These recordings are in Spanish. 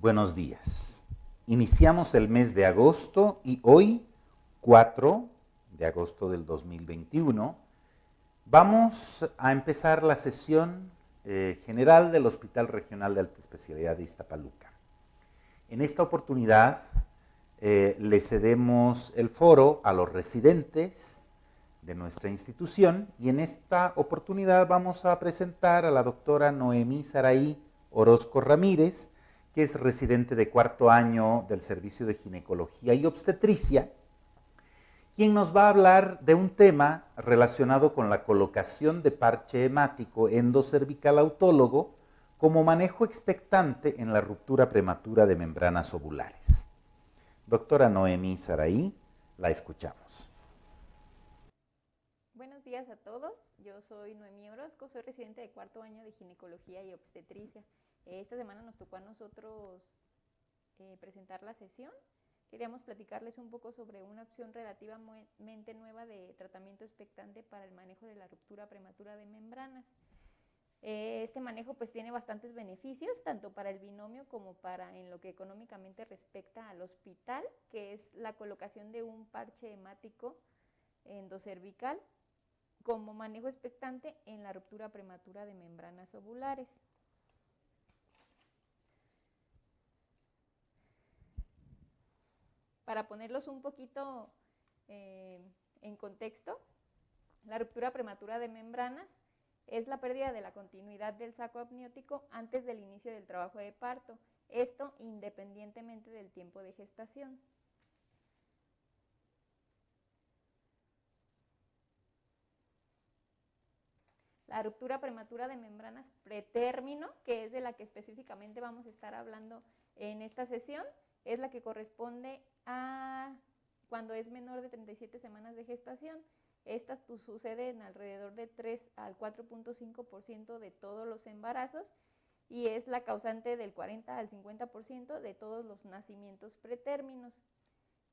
Buenos días. Iniciamos el mes de agosto y hoy, 4 de agosto del 2021, vamos a empezar la sesión general del Hospital Regional de Alta Especialidad de Iztapaluca. En esta oportunidad le cedemos el foro a los residentes de nuestra institución y en esta oportunidad vamos a presentar a la doctora Noemí Saraí Orozco Ramírez, que es residente de cuarto año del Servicio de Ginecología y Obstetricia, quien nos va a hablar de un tema relacionado con la colocación de parche hemático endocervical autólogo como manejo expectante en la ruptura prematura de membranas ovulares. Doctora Noemí Saraí, la escuchamos. Buenos días a todos, yo soy Noemí Orozco, soy residente de cuarto año de Ginecología y Obstetricia. Esta semana nos tocó a nosotros presentar la sesión. Queríamos platicarles un poco sobre una opción relativamente nueva de tratamiento expectante para el manejo de la ruptura prematura de membranas. Este manejo pues tiene bastantes beneficios, tanto para el binomio como para en lo que económicamente respecta al hospital, que es la colocación de un parche hemático endocervical como manejo expectante en la ruptura prematura de membranas ovulares. Para ponerlos un poquito en contexto, la ruptura prematura de membranas es la pérdida de la continuidad del saco amniótico antes del inicio del trabajo de parto, esto independientemente del tiempo de gestación. La ruptura prematura de membranas pretérmino, que es de la que específicamente vamos a estar hablando en esta sesión, es la que corresponde a cuando es menor de 37 semanas de gestación. Estas suceden alrededor de 3 al 4.5% de todos los embarazos y es la causante del 40 al 50% de todos los nacimientos pretérminos.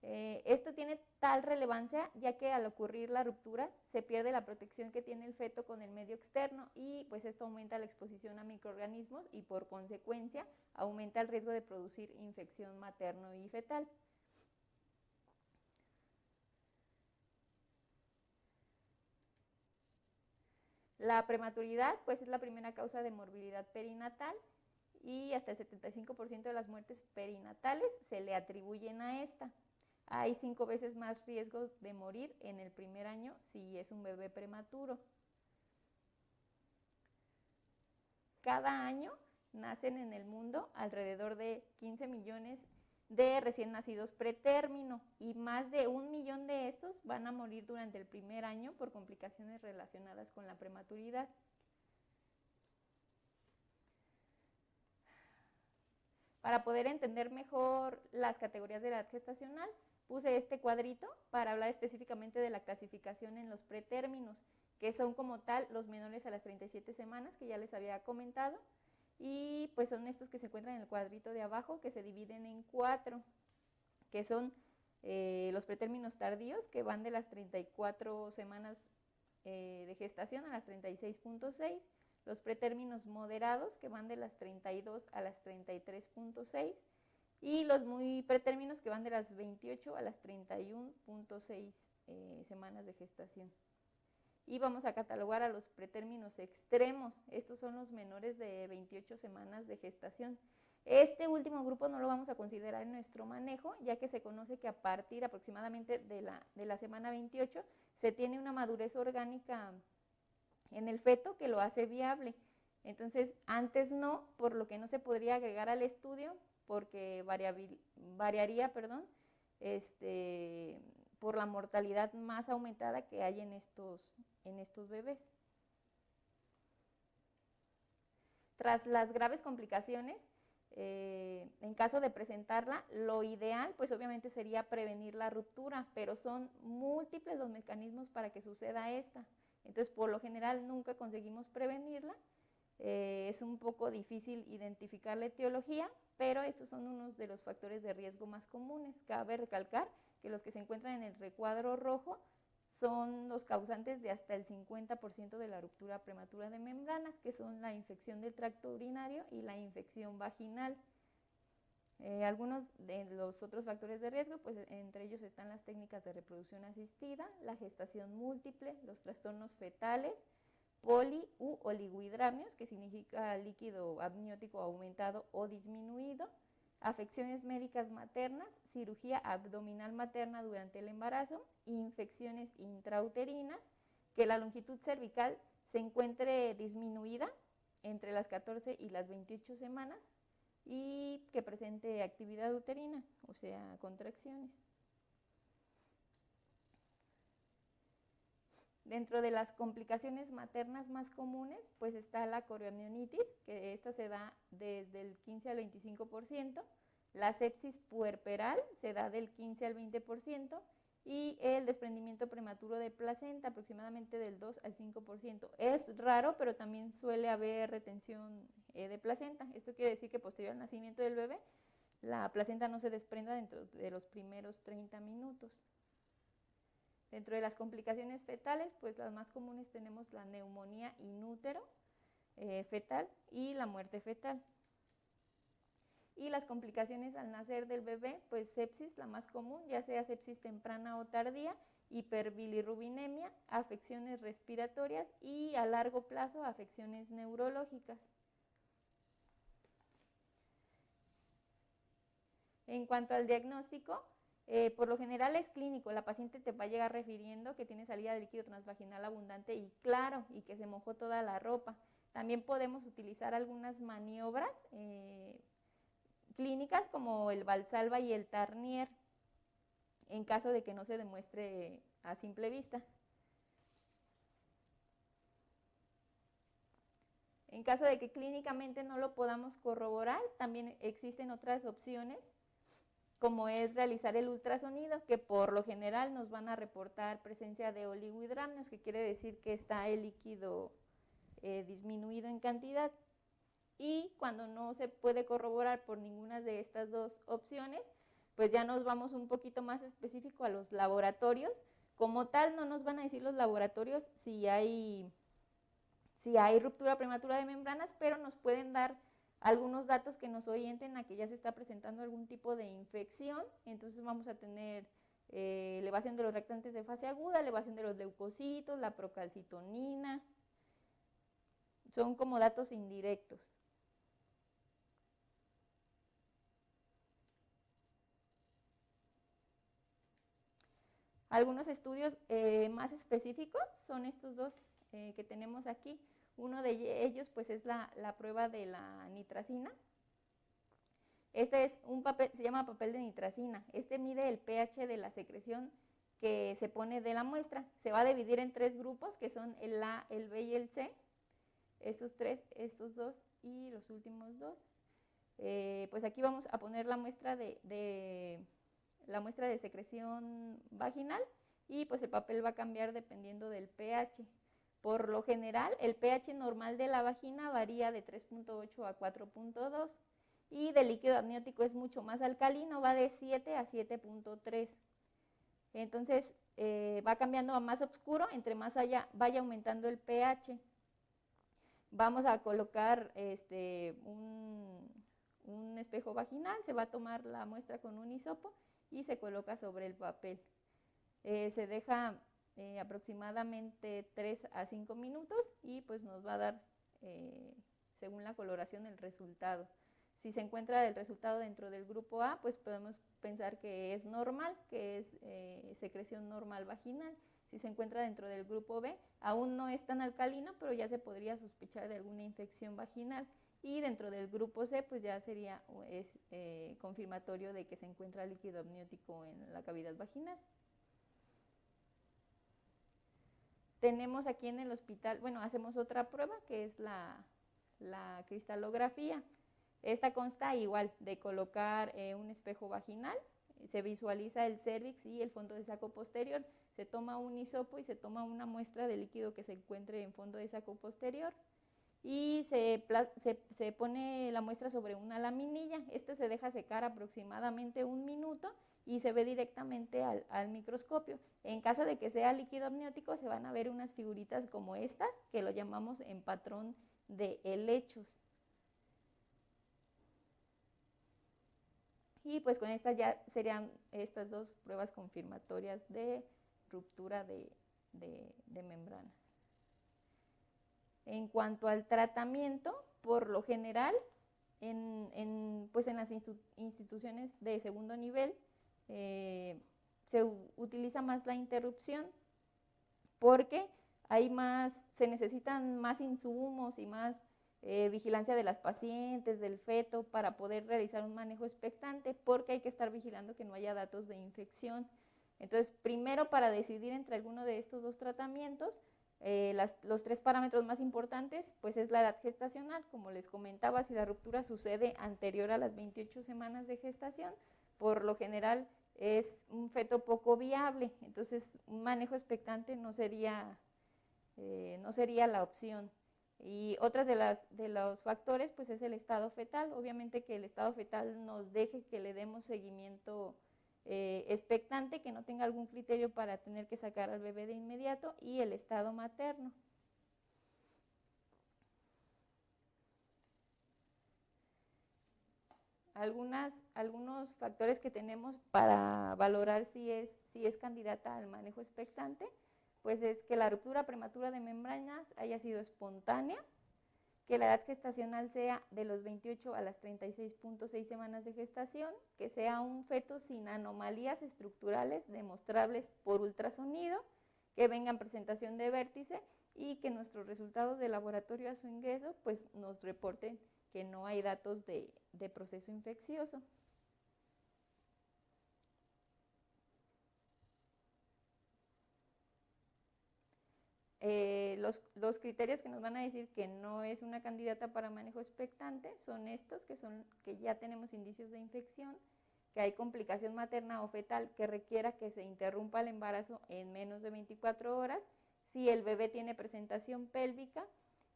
Esto tiene tal relevancia ya que al ocurrir la ruptura se pierde la protección que tiene el feto con el medio externo y pues esto aumenta la exposición a microorganismos y por consecuencia aumenta el riesgo de producir infección materno y fetal. La prematuridad pues es la primera causa de morbilidad perinatal y hasta el 75% de las muertes perinatales se le atribuyen a esta. Hay 5 veces más riesgo de morir en el primer año si es un bebé prematuro. Cada año nacen en el mundo alrededor de 15 millones de recién nacidos pretérmino y más de 1 millón de estos van a morir durante el primer año por complicaciones relacionadas con la prematuridad. Para poder entender mejor las categorías de edad gestacional, puse este cuadrito para hablar específicamente de la clasificación en los pretérminos, que son como tal los menores a las 37 semanas, que ya les había comentado, y pues son estos que se encuentran en el cuadrito de abajo, que se dividen en 4, que son los pretérminos tardíos, que van de las 34 semanas de gestación a las 36.6, los pretérminos moderados, que van de las 32 a las 33.6, y los muy pretérminos, que van de las 28 a las 31.6 semanas de gestación. Y vamos a catalogar a los pretérminos extremos, estos son los menores de 28 semanas de gestación. Este último grupo no lo vamos a considerar en nuestro manejo, ya que se conoce que a partir aproximadamente de la semana 28 se tiene una madurez orgánica en el feto que lo hace viable. Entonces, antes no, por lo que no se podría agregar al estudio, porque variaría, por la mortalidad más aumentada que hay en estos bebés. Tras las graves complicaciones, en caso de presentarla, lo ideal pues obviamente sería prevenir la ruptura, pero son múltiples los mecanismos para que suceda esta. Entonces, por lo general nunca conseguimos prevenirla. Es un poco difícil identificar la etiología, pero estos son unos de los factores de riesgo más comunes. Cabe recalcar que los que se encuentran en el recuadro rojo son los causantes de hasta el 50% de la ruptura prematura de membranas, que son la infección del tracto urinario y la infección vaginal. Algunos de los otros factores de riesgo, pues entre ellos están las técnicas de reproducción asistida, la gestación múltiple, los trastornos fetales, poli u oligohidramios, que significa líquido amniótico aumentado o disminuido, afecciones médicas maternas, cirugía abdominal materna durante el embarazo, infecciones intrauterinas, que la longitud cervical se encuentre disminuida entre las 14 y las 28 semanas y que presente actividad uterina, o sea, contracciones. Dentro de las complicaciones maternas más comunes, pues está la corioamnionitis, que esta se da desde el 15 al 25%, la sepsis puerperal se da del 15 al 20%, y el desprendimiento prematuro de placenta aproximadamente del 2 al 5%. Es raro, pero también suele haber retención de placenta. Esto quiere decir que posterior al nacimiento del bebé, la placenta no se desprenda dentro de los primeros 30 minutos. Dentro de las complicaciones fetales, pues las más comunes tenemos la neumonía in útero fetal y la muerte fetal. Y las complicaciones al nacer del bebé, pues sepsis, la más común, ya sea sepsis temprana o tardía, hiperbilirrubinemia, afecciones respiratorias y a largo plazo afecciones neurológicas. En cuanto al diagnóstico, por lo general es clínico, la paciente te va a llegar refiriendo que tiene salida de líquido transvaginal abundante y claro, y que se mojó toda la ropa. También podemos utilizar algunas maniobras clínicas como el Valsalva y el Tarnier, en caso de que no se demuestre a simple vista. En caso de que clínicamente no lo podamos corroborar, también existen otras opciones, como es realizar el ultrasonido, que por lo general nos van a reportar presencia de oligohidramios, que quiere decir que está el líquido disminuido en cantidad. Y cuando no se puede corroborar por ninguna de estas dos opciones, pues ya nos vamos un poquito más específico a los laboratorios. Como tal, no nos van a decir los laboratorios si hay ruptura prematura de membranas, pero nos pueden dar algunos datos que nos orienten a que ya se está presentando algún tipo de infección. Entonces vamos a tener elevación de los reactantes de fase aguda, elevación de los leucocitos, la procalcitonina. Son como datos indirectos. Algunos estudios más específicos son estos dos que tenemos aquí. Uno de ellos pues es la prueba de la nitracina. Este es un papel, se llama papel de nitracina. Este mide el pH de la secreción que se pone de la muestra. Se va a dividir en 3 grupos, que son el A, el B y el C. Estos 3, estos 2 y los últimos 2. Pues aquí vamos a poner la muestra de secreción vaginal y pues el papel va a cambiar dependiendo del pH. Por lo general, el pH normal de la vagina varía de 3.8 a 4.2 y del líquido amniótico es mucho más alcalino, va de 7 a 7.3. Entonces, va cambiando a más oscuro entre más vaya aumentando el pH. Vamos a colocar un espejo vaginal, se va a tomar la muestra con un hisopo y se coloca sobre el papel. Se deja aproximadamente 3 a 5 minutos y pues nos va a dar, según la coloración, el resultado. Si se encuentra el resultado dentro del grupo A, pues podemos pensar que es normal, que es secreción normal vaginal. Si se encuentra dentro del grupo B, aún no es tan alcalino, pero ya se podría sospechar de alguna infección vaginal. Y dentro del grupo C, pues ya sería confirmatorio de que se encuentra líquido amniótico en la cavidad vaginal. Tenemos aquí en el hospital, bueno, hacemos otra prueba que es la cristalografía. Esta consta igual de colocar un espejo vaginal, se visualiza el cérvix y el fondo de saco posterior, se toma un hisopo y se toma una muestra de líquido que se encuentre en fondo de saco posterior y se pone la muestra sobre una laminilla. Este se deja secar aproximadamente 1 minuto y se ve directamente al microscopio. En caso de que sea líquido amniótico, se van a ver unas figuritas como estas, que lo llamamos en patrón de helechos. Y pues con estas ya serían estas dos pruebas confirmatorias de ruptura de membranas. En cuanto al tratamiento, por lo general, pues en las instituciones de segundo nivel se utiliza más la interrupción porque se necesitan más insumos y más vigilancia de las pacientes, del feto, para poder realizar un manejo expectante, porque hay que estar vigilando que no haya datos de infección. Entonces, primero, para decidir entre alguno de estos dos tratamientos, los tres parámetros más importantes, pues es la edad gestacional. Como les comentaba, si la ruptura sucede anterior a las 28 semanas de gestación, por lo general es un feto poco viable, entonces un manejo expectante no sería la opción. Y otra de los factores pues es el estado fetal. Obviamente que el estado fetal nos deje que le demos seguimiento expectante, que no tenga algún criterio para tener que sacar al bebé de inmediato, y el estado materno. Algunos factores que tenemos para valorar si es candidata al manejo expectante, pues es que la ruptura prematura de membranas haya sido espontánea, que la edad gestacional sea de los 28 a las 36.6 semanas de gestación, que sea un feto sin anomalías estructurales demostrables por ultrasonido, que venga en presentación de vértice y que nuestros resultados de laboratorio a su ingreso pues nos reporten que no hay datos de proceso infeccioso. Los criterios que nos van a decir que no es una candidata para manejo expectante son estos, que ya tenemos indicios de infección, que hay complicación materna o fetal que requiera que se interrumpa el embarazo en menos de 24 horas, si el bebé tiene presentación pélvica,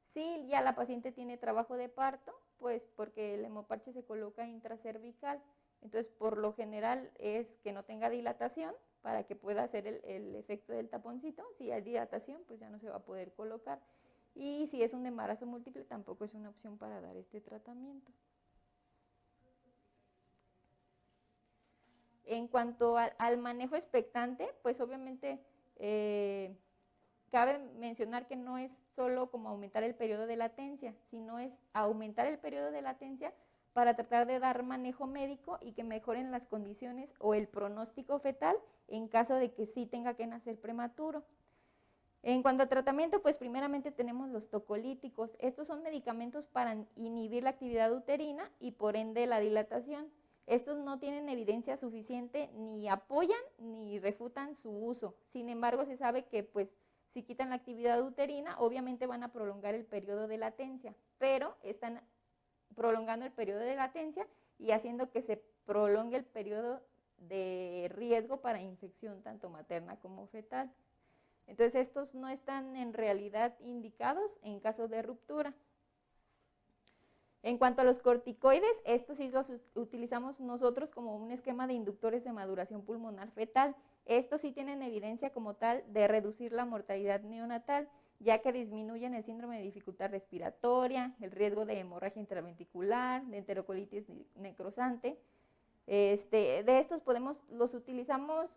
si ya la paciente tiene trabajo de parto, pues porque el hemoparche se coloca intracervical. Entonces, por lo general es que no tenga dilatación para que pueda hacer el efecto del taponcito. Si hay dilatación, pues ya no se va a poder colocar. Y si es un embarazo múltiple, tampoco es una opción para dar este tratamiento. En cuanto al manejo expectante, pues obviamente cabe mencionar que no es solo como aumentar el periodo de latencia, sino es aumentar el periodo de latencia para tratar de dar manejo médico y que mejoren las condiciones o el pronóstico fetal en caso de que sí tenga que nacer prematuro. En cuanto al tratamiento, pues primeramente tenemos los tocolíticos. Estos son medicamentos para inhibir la actividad uterina y por ende la dilatación. Estos no tienen evidencia suficiente, ni apoyan ni refutan su uso. Sin embargo, se sabe que pues si quitan la actividad uterina, obviamente van a prolongar el periodo de latencia, pero están prolongando el periodo de latencia y haciendo que se prolongue el periodo de riesgo para infección tanto materna como fetal. Entonces, estos no están en realidad indicados en caso de ruptura. En cuanto a los corticoides, estos sí los utilizamos nosotros como un esquema de inductores de maduración pulmonar fetal. Estos sí tienen evidencia como tal de reducir la mortalidad neonatal, ya que disminuyen el síndrome de dificultad respiratoria, el riesgo de hemorragia intraventricular, de enterocolitis necrosante. De estos los utilizamos,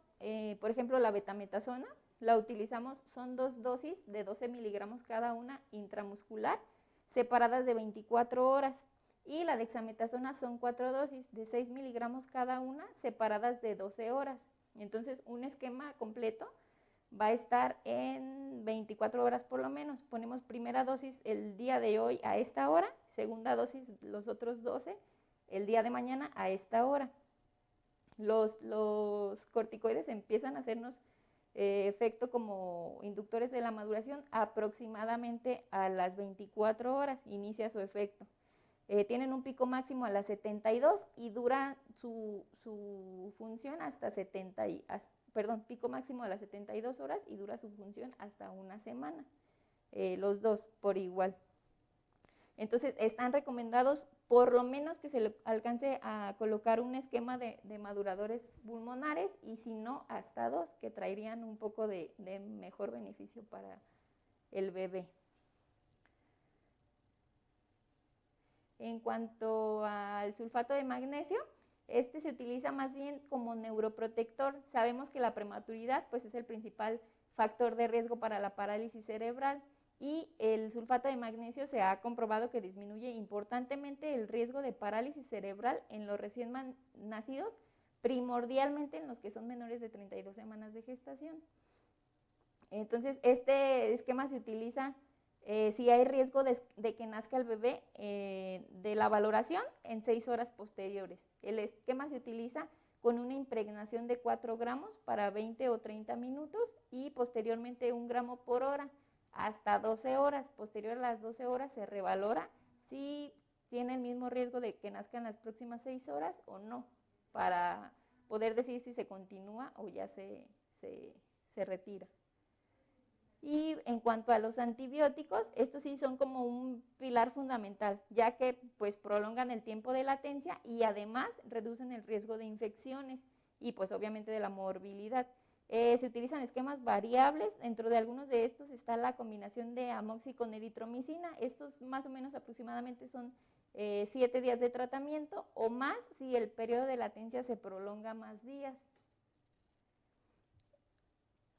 por ejemplo, la betametasona, la utilizamos, son 2 dosis de 12 miligramos cada una intramuscular, separadas de 24 horas. Y la dexametasona son 4 dosis de 6 miligramos cada una, separadas de 12 horas. Entonces, un esquema completo va a estar en 24 horas por lo menos. Ponemos primera dosis el día de hoy a esta hora, segunda dosis los otros 12 el día de mañana a esta hora. Los corticoides empiezan a hacernos efecto como inductores de la maduración aproximadamente a las 24 horas, inicia su efecto. Tienen un pico máximo a las 72 y dura su función hasta pico máximo a las 72 horas y dura su función hasta una semana, los dos por igual. Entonces, están recomendados por lo menos que se le alcance a colocar un esquema de maduradores pulmonares y si no, hasta 2, que traerían un poco de mejor beneficio para el bebé. En cuanto al sulfato de magnesio, Este se utiliza más bien como neuroprotector. Sabemos que la prematuridad pues, es el principal factor de riesgo para la parálisis cerebral y el sulfato de magnesio se ha comprobado que disminuye importantemente el riesgo de parálisis cerebral en los recién nacidos, primordialmente en los que son menores de 32 semanas de gestación. Entonces, este esquema se utiliza si hay riesgo de que nazca el bebé de la valoración en 6 horas posteriores. El esquema se utiliza con una impregnación de 4 gramos para 20 o 30 minutos y posteriormente 1 gramo por hora hasta 12 horas. Posterior a las 12 horas se revalora si tiene el mismo riesgo de que nazca en las próximas 6 horas o no, para poder decir si se continúa o ya se retira. Y en cuanto a los antibióticos, estos sí son como un pilar fundamental, ya que pues prolongan el tiempo de latencia y además reducen el riesgo de infecciones y pues obviamente de la morbilidad. Se utilizan esquemas variables, dentro de algunos de estos está la combinación de amoxi con eritromicina. Estos más o menos aproximadamente son 7 días de tratamiento o más si el periodo de latencia se prolonga más días.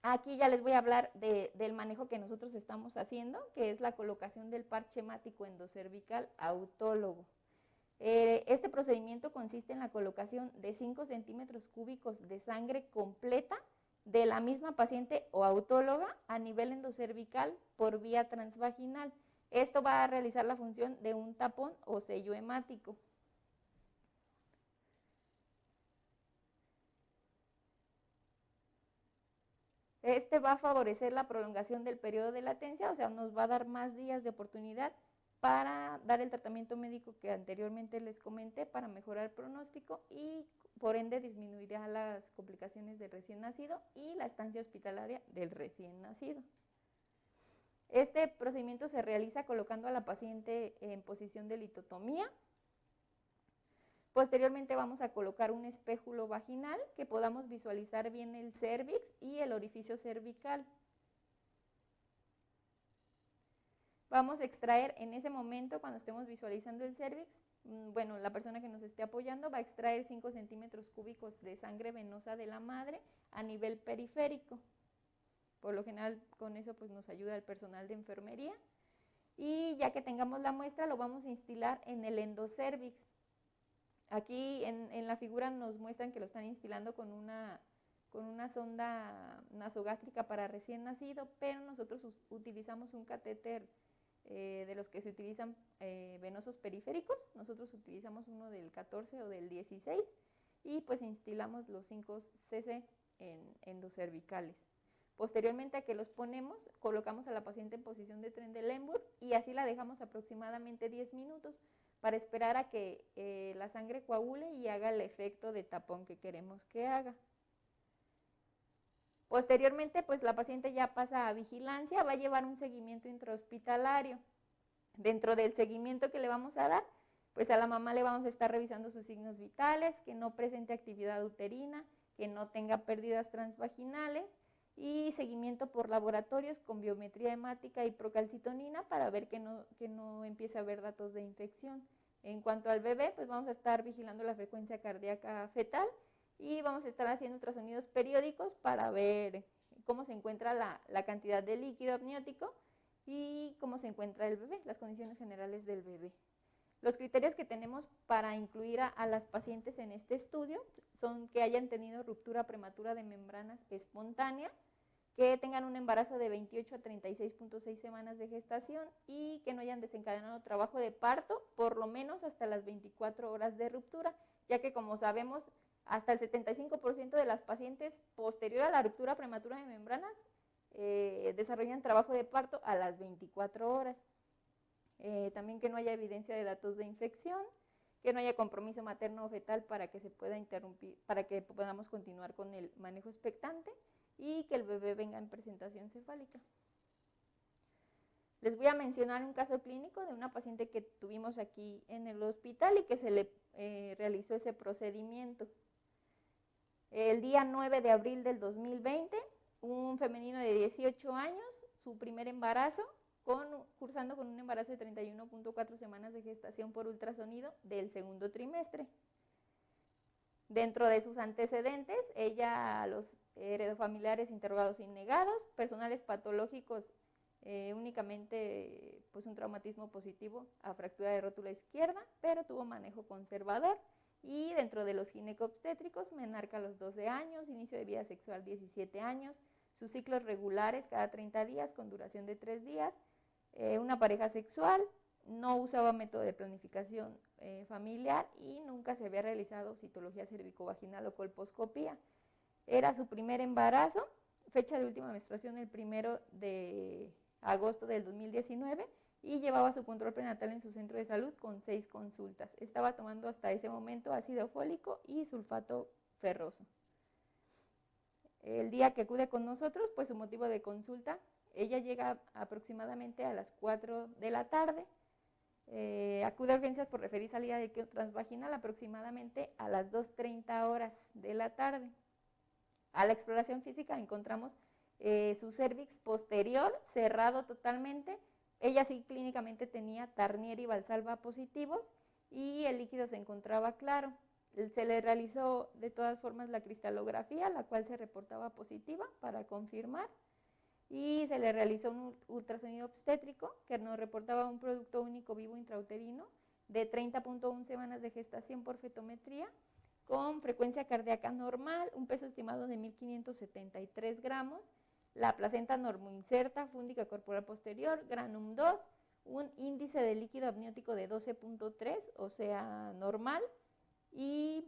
Aquí ya les voy a hablar del manejo que nosotros estamos haciendo, que es la colocación del parche hemático endocervical autólogo. Este procedimiento consiste en la colocación de 5 centímetros cúbicos de sangre completa de la misma paciente o autóloga a nivel endocervical por vía transvaginal. Esto va a realizar la función de un tapón o sello hemático. Este va a favorecer la prolongación del periodo de latencia, o sea, nos va a dar más días de oportunidad para dar el tratamiento médico que anteriormente les comenté para mejorar el pronóstico y por ende disminuirá las complicaciones del recién nacido y la estancia hospitalaria del recién nacido. Este procedimiento se realiza colocando a la paciente en posición de litotomía. Posteriormente vamos a colocar un espéculo vaginal que podamos visualizar bien el cérvix y el orificio cervical. Vamos a extraer en ese momento, cuando estemos visualizando el cérvix, bueno, la persona que nos esté apoyando va a extraer 5 centímetros cúbicos de sangre venosa de la madre a nivel periférico. Por lo general con eso pues nos ayuda el personal de enfermería. Y ya que tengamos la muestra lo vamos a instilar en el endocérvix. Aquí en la figura nos muestran que lo están instilando con una sonda nasogástrica para recién nacido, pero nosotros utilizamos un catéter de los que se utilizan venosos periféricos. Nosotros utilizamos uno del 14 o del 16 y pues instilamos los 5 cc en endocervicales. Posteriormente a que los ponemos, colocamos a la paciente en posición de Trendelenburg y así la dejamos aproximadamente 10 minutos para esperar a que la sangre coagule y haga el efecto de tapón que queremos que haga. Posteriormente, pues la paciente ya pasa a vigilancia, va a llevar un seguimiento intrahospitalario. Dentro del seguimiento que le vamos a dar, pues a la mamá le vamos a estar revisando sus signos vitales, que no presente actividad uterina, que no tenga pérdidas transvaginales y seguimiento por laboratorios con biometría hemática y procalcitonina para ver que no empiece a haber datos de infección. En cuanto al bebé, pues vamos a estar vigilando la frecuencia cardíaca fetal y vamos a estar haciendo ultrasonidos periódicos para ver cómo se encuentra la cantidad de líquido amniótico y cómo se encuentra el bebé, las condiciones generales del bebé. Los criterios que tenemos para incluir a las pacientes en este estudio son que hayan tenido ruptura prematura de membranas espontánea, que tengan un embarazo de 28 a 36.6 semanas de gestación y que no hayan desencadenado trabajo de parto por lo menos hasta las 24 horas de ruptura, ya que como sabemos hasta el 75% de las pacientes posterior a la ruptura prematura de membranas desarrollan trabajo de parto a las 24 horas. También que no haya evidencia de datos de infección, que no haya compromiso materno o fetal para que se pueda interrumpir, para que podamos continuar con el manejo expectante y que el bebé venga en presentación cefálica. Les voy a mencionar un caso clínico de una paciente que tuvimos aquí en el hospital y que se le realizó ese procedimiento. El día 9 de abril del 2020, un femenino de 18 años, su primer embarazo, cursando con un embarazo de 31.4 semanas de gestación por ultrasonido del segundo trimestre. Dentro de sus antecedentes, ella los heredofamiliares interrogados y negados, personales patológicos, únicamente pues un traumatismo positivo a fractura de rótula izquierda, pero tuvo manejo conservador. Y dentro de los ginecobstétricos, menarca a los 12 años, inicio de vida sexual 17 años, sus ciclos regulares cada 30 días con duración de 3 días, una pareja sexual, no usaba método de planificación familiar y nunca se había realizado citología cervicovaginal o colposcopía. Era su primer embarazo, fecha de última menstruación el 1 de agosto del 2019 y llevaba su control prenatal en su centro de salud con 6 consultas. Estaba tomando hasta ese momento ácido fólico y sulfato ferroso. El día que acude con nosotros, pues su motivo de consulta, ella llega aproximadamente a las 4 de la tarde, acude a urgencias por referir salida de líquido transvaginal aproximadamente a las 2:30 horas de la tarde. A la exploración física encontramos su cérvix posterior cerrado totalmente. Ella sí clínicamente tenía Tarnier y Valsalva positivos y el líquido se encontraba claro. Se le realizó de todas formas la cristalografía, la cual se reportaba positiva para confirmar, y se le realizó un ultrasonido obstétrico que nos reportaba un producto único vivo intrauterino de 30.1 semanas de gestación por fetometría, con frecuencia cardíaca normal, un peso estimado de 1.573 gramos, la placenta normoinserta, fúndica corporal posterior, granum 2, un índice de líquido amniótico de 12.3, o sea, normal, y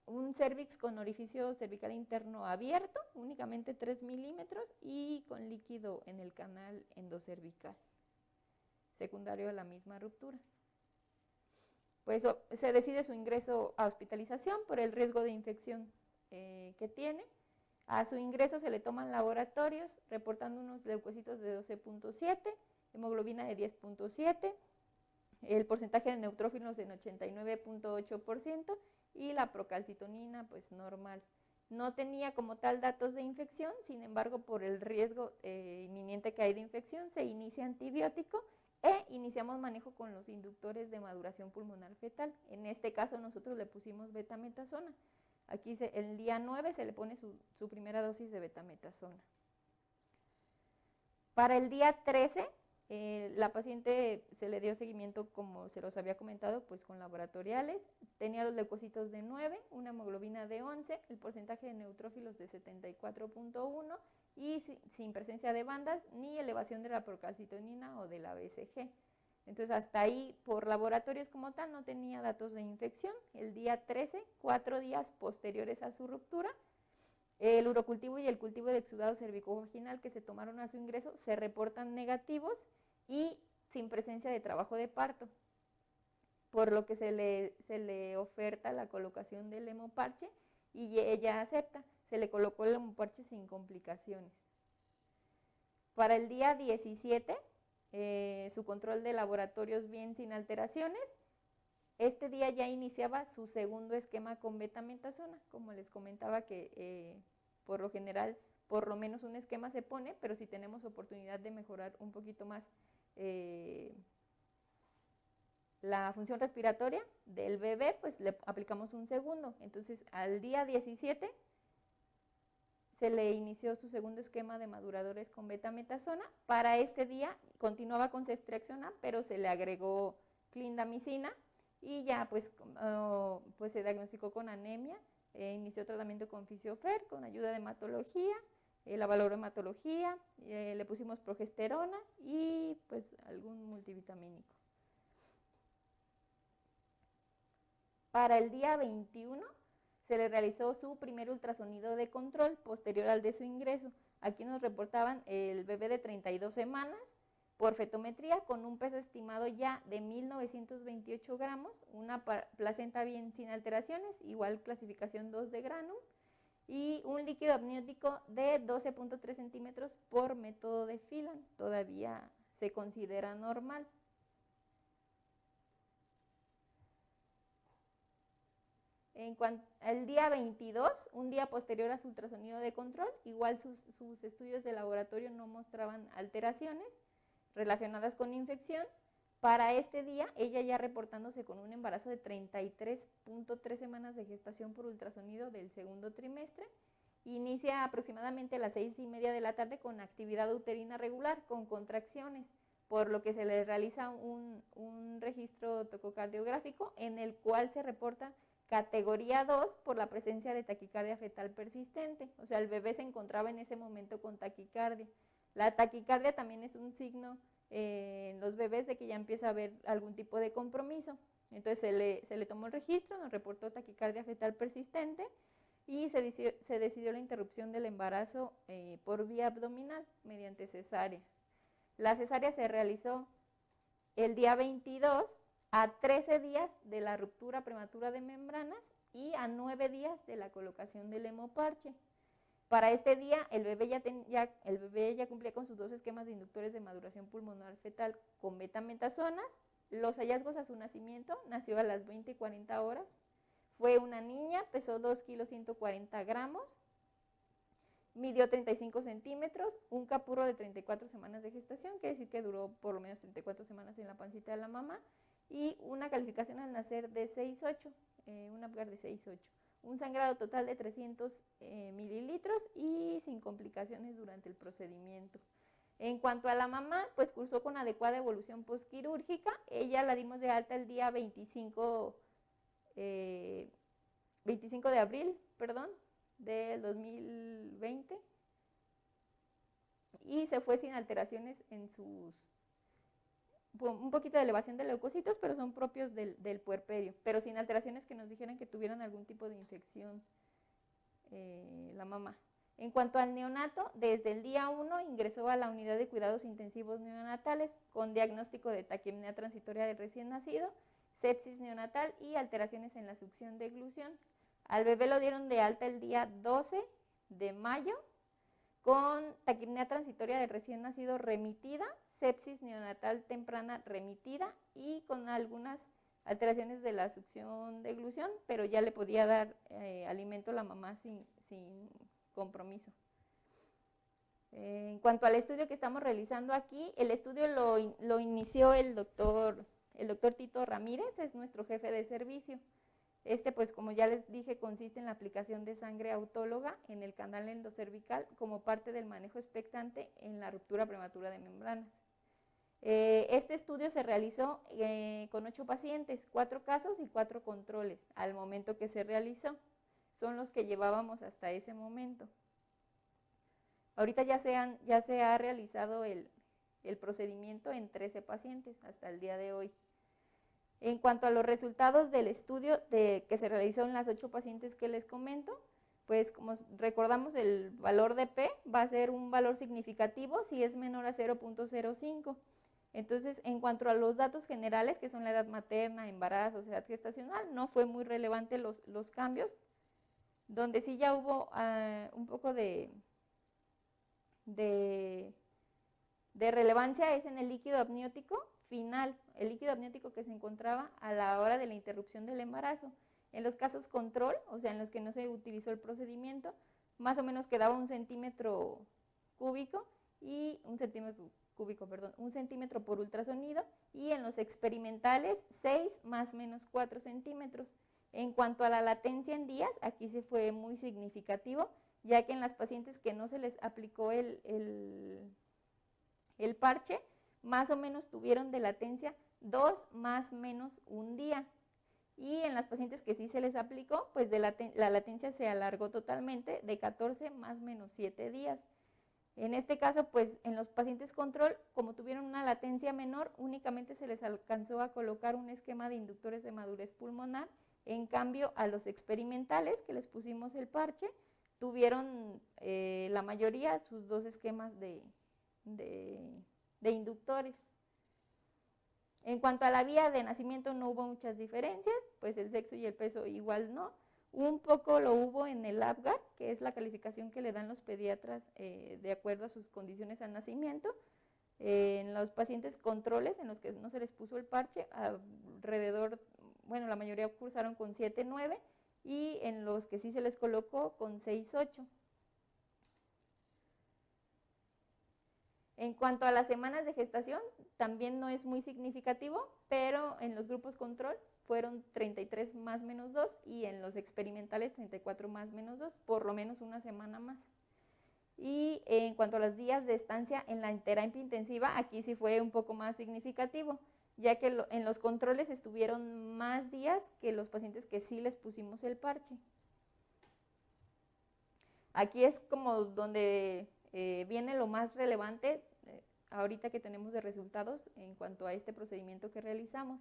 un cérvix con orificio cervical interno abierto, únicamente 3 milímetros, y con líquido en el canal endocervical, secundario a la misma ruptura. Pues se decide su ingreso a hospitalización por el riesgo de infección que tiene. A su ingreso se le toman laboratorios, reportando unos leucocitos de 12.7, hemoglobina de 10.7, el porcentaje de neutrófilos en 89.8% y la procalcitonina pues normal. No tenía como tal datos de infección, sin embargo por el riesgo inminente que hay de infección se inicia antibiótico e iniciamos manejo con los inductores de maduración pulmonar fetal. En este caso nosotros le pusimos betametasona. Aquí el día 9 se le pone su primera dosis de betametasona. Para el día 13 la paciente se le dio seguimiento, como se los había comentado, pues con laboratoriales. Tenía los leucocitos de 9, una hemoglobina de 11, el porcentaje de neutrófilos de 74.1 y sin presencia de bandas ni elevación de la procalcitonina o de la BCG. Entonces hasta ahí por laboratorios como tal no tenía datos de infección. El día 13, 4 días posteriores a su ruptura, el urocultivo y el cultivo de exudado cervicovaginal que se tomaron a su ingreso se reportan negativos y sin presencia de trabajo de parto, por lo que se le oferta la colocación del hemoparche y ella acepta. Se le colocó el hemoparche sin complicaciones. Para el día 17, su control de laboratorios bien sin alteraciones. Este día ya iniciaba su segundo esquema con betametasona, como les comentaba que por lo general por lo menos un esquema se pone, pero si tenemos oportunidad de mejorar un poquito más la función respiratoria del bebé, pues le aplicamos un segundo. Entonces al día 17 se le inició su segundo esquema de maduradores con betametasona. Para este día continuaba con ceftriaxona, pero se le agregó clindamicina y ya pues se diagnosticó con anemia. Inició tratamiento con fisiofer, con ayuda de hematología, la valoró hematología, le pusimos progesterona y pues algún multivitamínico. Para el día 21 se le realizó su primer ultrasonido de control posterior al de su ingreso. Aquí nos reportaban el bebé de 32 semanas por fetometría con un peso estimado ya de 1.928 gramos, una placenta bien sin alteraciones, igual clasificación 2 de Granum, y un líquido amniótico de 12.3 centímetros por método de Phelan, todavía se considera normal. En cuanto al día 22, un día posterior a su ultrasonido de control, igual sus estudios de laboratorio no mostraban alteraciones relacionadas con infección. Para este día, ella ya reportándose con un embarazo de 33.3 semanas de gestación por ultrasonido del segundo trimestre, inicia aproximadamente a las 6:30 de la tarde con actividad uterina regular, con contracciones, por lo que se le realiza un registro tococardiográfico en el cual se reporta categoría 2 por la presencia de taquicardia fetal persistente. O sea, el bebé se encontraba en ese momento con taquicardia. La taquicardia también es un signo en los bebés de que ya empieza a haber algún tipo de compromiso. Entonces se le tomó el registro, nos reportó taquicardia fetal persistente y se decidió la interrupción del embarazo por vía abdominal mediante cesárea. La cesárea se realizó el día 22 a 13 días de la ruptura prematura de membranas y a 9 días de la colocación del hemoparche. Para este día, el bebé ya cumplía con sus 2 esquemas de inductores de maduración pulmonar fetal con betametazonas. Los hallazgos a su nacimiento: nació a las 20:40 horas. Fue una niña, pesó 2 kilos 140 gramos, midió 35 centímetros, un capurro de 34 semanas de gestación, quiere decir que duró por lo menos 34 semanas en la pancita de la mamá, y una calificación al nacer de 6.8, un Apgar de 6.8. Un sangrado total de 300 mililitros y sin complicaciones durante el procedimiento. En cuanto a la mamá, pues cursó con adecuada evolución postquirúrgica. Ella la dimos de alta el día 25 de abril, del 2020, y se fue sin alteraciones en sus, un poquito de elevación de leucocitos, pero son propios del puerperio, pero sin alteraciones que nos dijeran que tuvieran algún tipo de infección la mamá. En cuanto al neonato, desde el día 1 ingresó a la unidad de cuidados intensivos neonatales con diagnóstico de taquipnea transitoria del recién nacido, sepsis neonatal y alteraciones en la succión de glución. Al bebé lo dieron de alta el día 12 de mayo con taquipnea transitoria del recién nacido remitida, sepsis neonatal temprana remitida y con algunas alteraciones de la succión de glución, pero ya le podía dar alimento a la mamá sin compromiso. En cuanto al estudio que estamos realizando aquí, el estudio lo inició el doctor Tito Ramírez, es nuestro jefe de servicio. Pues como ya les dije, consiste en la aplicación de sangre autóloga en el canal endocervical como parte del manejo expectante en la ruptura prematura de membranas. Este estudio se realizó con 8 pacientes, 4 casos y 4 controles al momento que se realizó. Son los que llevábamos hasta ese momento. Ahorita ya se ha realizado el procedimiento en 13 pacientes hasta el día de hoy. En cuanto a los resultados del estudio que se realizó en las 8 pacientes que les comento, pues como recordamos, el valor de P va a ser un valor significativo si es menor a 0.05. Entonces, en cuanto a los datos generales, que son la edad materna, embarazo, edad gestacional, no fue muy relevante los cambios. Donde sí ya hubo un poco de relevancia es en el líquido amniótico final, el líquido amniótico que se encontraba a la hora de la interrupción del embarazo. En los casos control, o sea, en los que no se utilizó el procedimiento, más o menos quedaba 1 centímetro cúbico y 1 centímetro por ultrasonido, y en los experimentales 6 más menos 4 centímetros. En cuanto a la latencia en días, aquí se fue muy significativo, ya que en las pacientes que no se les aplicó el parche, más o menos tuvieron de latencia 2 más menos 1 día. Y en las pacientes que sí se les aplicó, pues la latencia se alargó totalmente de 14 más menos 7 días. En este caso, pues en los pacientes control, como tuvieron una latencia menor, únicamente se les alcanzó a colocar un esquema de inductores de madurez pulmonar. En cambio, a los experimentales que les pusimos el parche, tuvieron la mayoría sus 2 esquemas de inductores. En cuanto a la vía de nacimiento, no hubo muchas diferencias, pues el sexo y el peso igual no. Un poco lo hubo en el Apgar, que es la calificación que le dan los pediatras de acuerdo a sus condiciones al nacimiento. En los pacientes controles, en los que no se les puso el parche, la mayoría cursaron con 7.9, y en los que sí se les colocó con 6.8. En cuanto a las semanas de gestación, también no es muy significativo, pero en los grupos control fueron 33 más menos 2 y en los experimentales 34 más menos 2, por lo menos una semana más. Y en cuanto a los días de estancia en la terapia intensiva, aquí sí fue un poco más significativo, ya que en los controles estuvieron más días que los pacientes que sí les pusimos el parche. Aquí es como donde viene lo más relevante ahorita que tenemos de resultados en cuanto a este procedimiento que realizamos.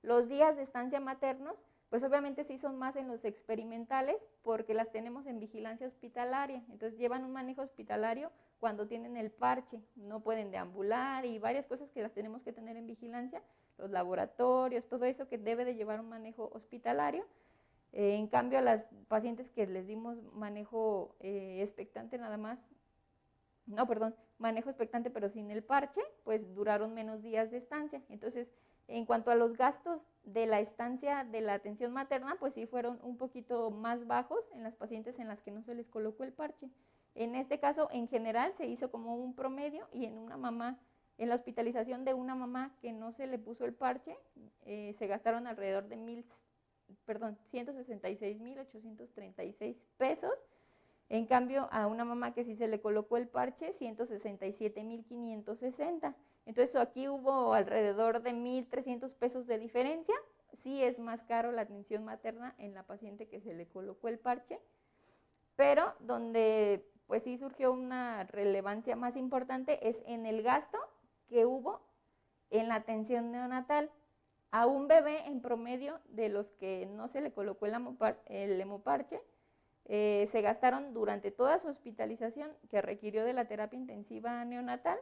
Los días de estancia maternos, pues obviamente sí son más en los experimentales porque las tenemos en vigilancia hospitalaria, entonces llevan un manejo hospitalario cuando tienen el parche, no pueden deambular y varias cosas que las tenemos que tener en vigilancia, los laboratorios, todo eso que debe de llevar un manejo hospitalario. En cambio, a las pacientes que les dimos manejo expectante nada más, no, perdón, manejo expectante pero sin el parche, pues duraron menos días de estancia. Entonces, en cuanto a los gastos de la estancia de la atención materna, pues sí fueron un poquito más bajos en las pacientes en las que no se les colocó el parche. En este caso, en general, se hizo como un promedio y en una mamá, en la hospitalización de una mamá que no se le puso el parche, se gastaron alrededor de 166,836 pesos. En cambio, a una mamá que sí se le colocó el parche, 167,560. Entonces, aquí hubo alrededor de 1,300 pesos de diferencia. Sí es más caro la atención materna en la paciente que se le colocó el parche, pero donde pues sí surgió una relevancia más importante es en el gasto que hubo en la atención neonatal. A un bebé en promedio de los que no se le colocó el hemoparche, se gastaron durante toda su hospitalización que requirió de la terapia intensiva neonatal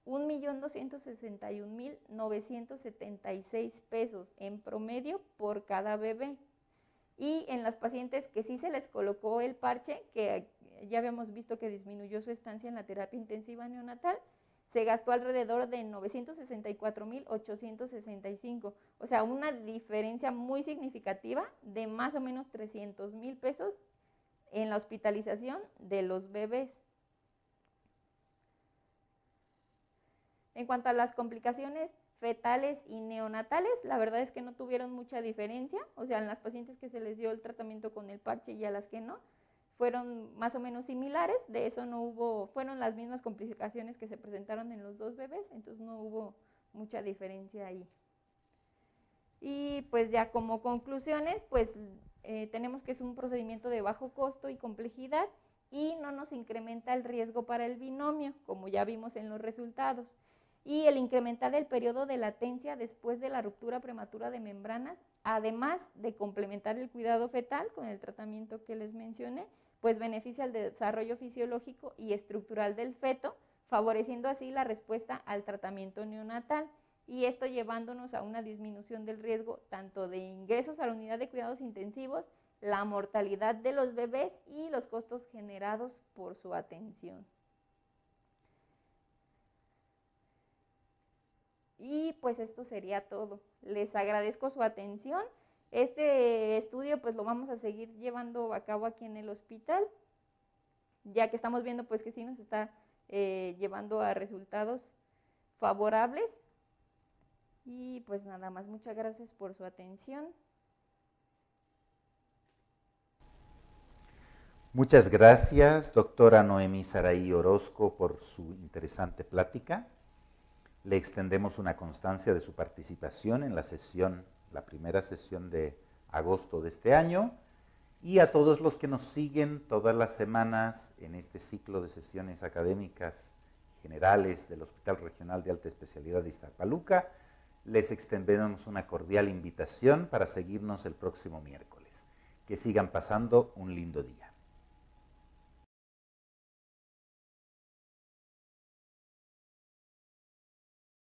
1,261,976 pesos en promedio por cada bebé. Y en las pacientes que sí se les colocó el parche, que ya habíamos visto que disminuyó su estancia en la terapia intensiva neonatal, se gastó alrededor de 964,865, o sea, una diferencia muy significativa de más o menos 300,000 pesos en la hospitalización de los bebés. En cuanto a las complicaciones fetales y neonatales, la verdad es que no tuvieron mucha diferencia, o sea, en las pacientes que se les dio el tratamiento con el parche y a las que no, fueron más o menos similares, de eso no hubo, fueron las mismas complicaciones que se presentaron en los dos bebés, entonces no hubo mucha diferencia ahí. Y pues ya como conclusiones, pues tenemos que es un procedimiento de bajo costo y complejidad y no nos incrementa el riesgo para el binomio, como ya vimos en los resultados. Y el incrementar el periodo de latencia después de la ruptura prematura de membranas, además de complementar el cuidado fetal con el tratamiento que les mencioné, pues beneficia el desarrollo fisiológico y estructural del feto, favoreciendo así la respuesta al tratamiento neonatal. Y esto llevándonos a una disminución del riesgo tanto de ingresos a la unidad de cuidados intensivos, la mortalidad de los bebés y los costos generados por su atención. Y pues esto sería todo. Les agradezco su atención. Este estudio pues lo vamos a seguir llevando a cabo aquí en el hospital, ya que estamos viendo pues que sí nos está llevando a resultados favorables. Y pues nada más, muchas gracias por su atención. Muchas gracias, doctora Noemí Saraí Orozco, por su interesante plática. Le extendemos una constancia de su participación en la primera sesión de agosto de este año, y a todos los que nos siguen todas las semanas en este ciclo de sesiones académicas generales del Hospital Regional de Alta Especialidad de Iztapaluca, les extendemos una cordial invitación para seguirnos el próximo miércoles. Que sigan pasando un lindo día.